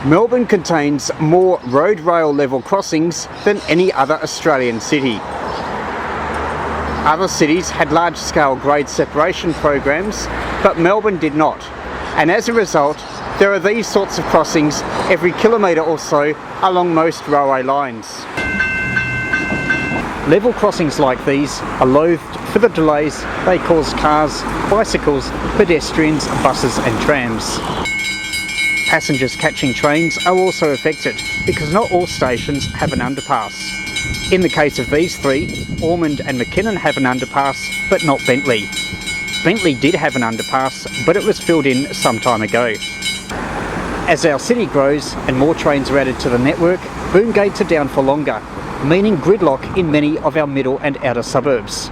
Melbourne contains more road rail level crossings than any other Australian city. Other cities had large-scale grade separation programs, but Melbourne did not. And as a result, there are these sorts of crossings every kilometre or so along most railway lines. Level crossings like these are loathed for the delays they cause cars, bicycles, pedestrians, buses and trams. Passengers catching trains are also affected because not all stations have an underpass. In the case of these three, Ormond and McKinnon have an underpass, but not Bentleigh. Bentleigh did have an underpass, but it was filled in some time ago. As our city grows and more trains are added to the network, boom gates are down for longer, meaning gridlock in many of our middle and outer suburbs.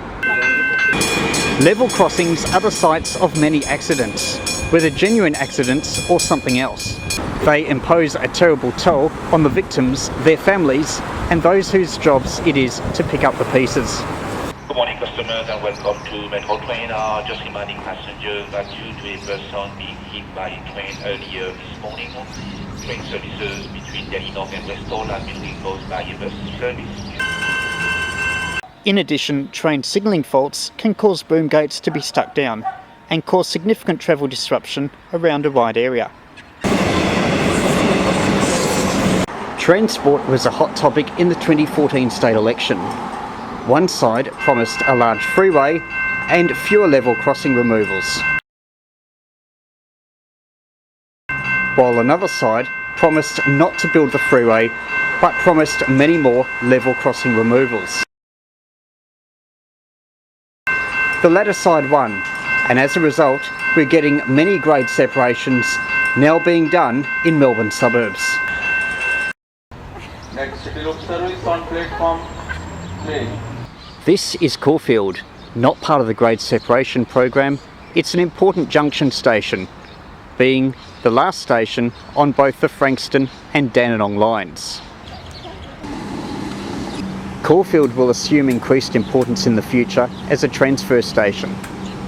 Level crossings are the sites of many accidents, whether genuine accidents or something else. They impose a terrible toll on the victims, their families, and those whose jobs it is to pick up the pieces. Good morning customers and welcome to Metro Train. Just reminding passengers that due to a person being hit by a train earlier this morning, train services between Delhi North and Westall have been reimbursed by a bus service. In addition, train signalling faults can cause boom gates to be stuck down and cause significant travel disruption around a wide area. Transport was a hot topic in the 2014 state election. One side promised a large freeway and fewer level crossing removals, while another side promised not to build the freeway but promised many more level crossing removals. The latter side won, and as a result we're getting many grade separations now being done in Melbourne suburbs. Next city loop service on platform 3. This is Caulfield, not part of the grade separation program. It's an important junction station, being the last station on both the Frankston and Dandenong lines. Caulfield will assume increased importance in the future as a transfer station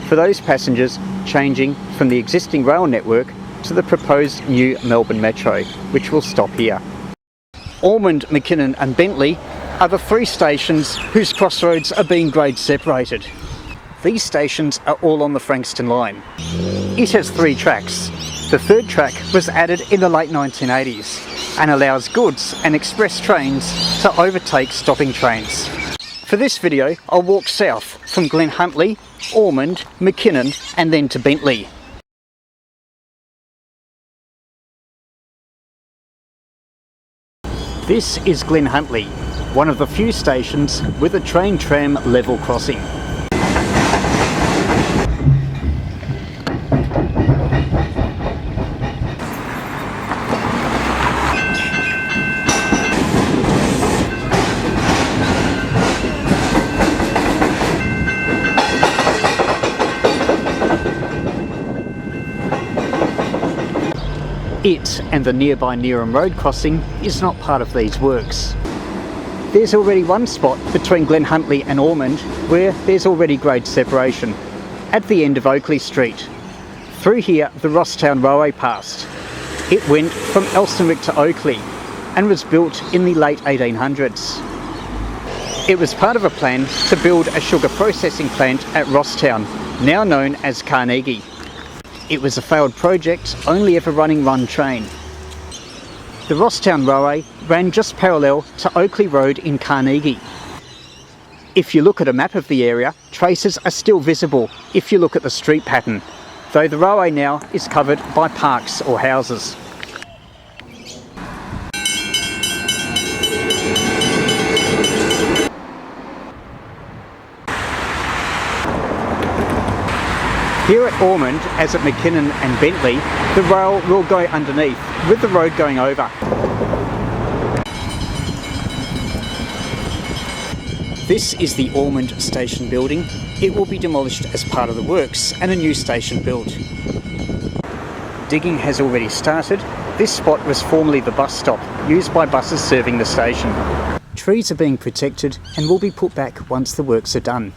for those passengers changing from the existing rail network to the proposed new Melbourne Metro, which will stop here. Ormond, McKinnon and Bentleigh are the three stations whose crossroads are being grade separated. These stations are all on the Frankston line. It has 3 tracks. The third track was added in the late 1980s and allows goods and express trains to overtake stopping trains. For this video, I'll walk south from Glen Huntly, Ormond, McKinnon and then to Bentleigh. This is Glen Huntly, one of the few stations with a train-tram level crossing. It and the nearby Neeram Road crossing is not part of these works. There's already one spot between Glen Huntly and Ormond where there's already grade separation, at the end of Oakley Street. Through here the Rosstown Railway passed. It went from Elsternwick to Oakley and was built in the late 1800s. It was part of a plan to build a sugar processing plant at Rosstown, now known as Carnegie. It was a failed project, only ever running one train. The Rosstown Railway ran just parallel to Oakley Road in Carnegie. If you look at a map of the area, traces are still visible if you look at the street pattern, though the railway now is covered by parks or houses. Here at Ormond, as at McKinnon and Bentleigh, the rail will go underneath, with the road going over. This is the Ormond station building. It will be demolished as part of the works and a new station built. Digging has already started. This spot was formerly the bus stop, used by buses serving the station. Trees are being protected and will be put back once the works are done.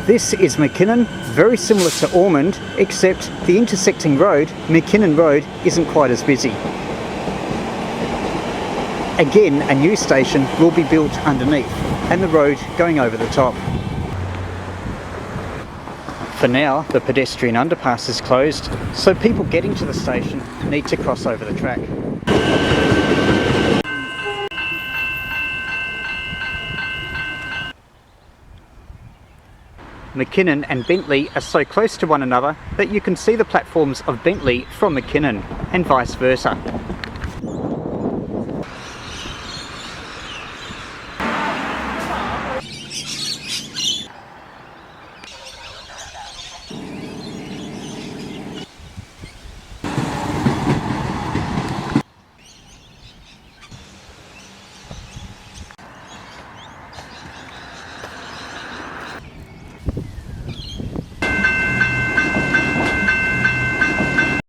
This is McKinnon, very similar to Ormond, except the intersecting road, McKinnon Road, isn't quite as busy. Again, a new station will be built underneath, and the road going over the top. For now, the pedestrian underpass is closed, so people getting to the station need to cross over the track. McKinnon and Bentleigh are so close to one another that you can see the platforms of Bentleigh from McKinnon, and vice versa.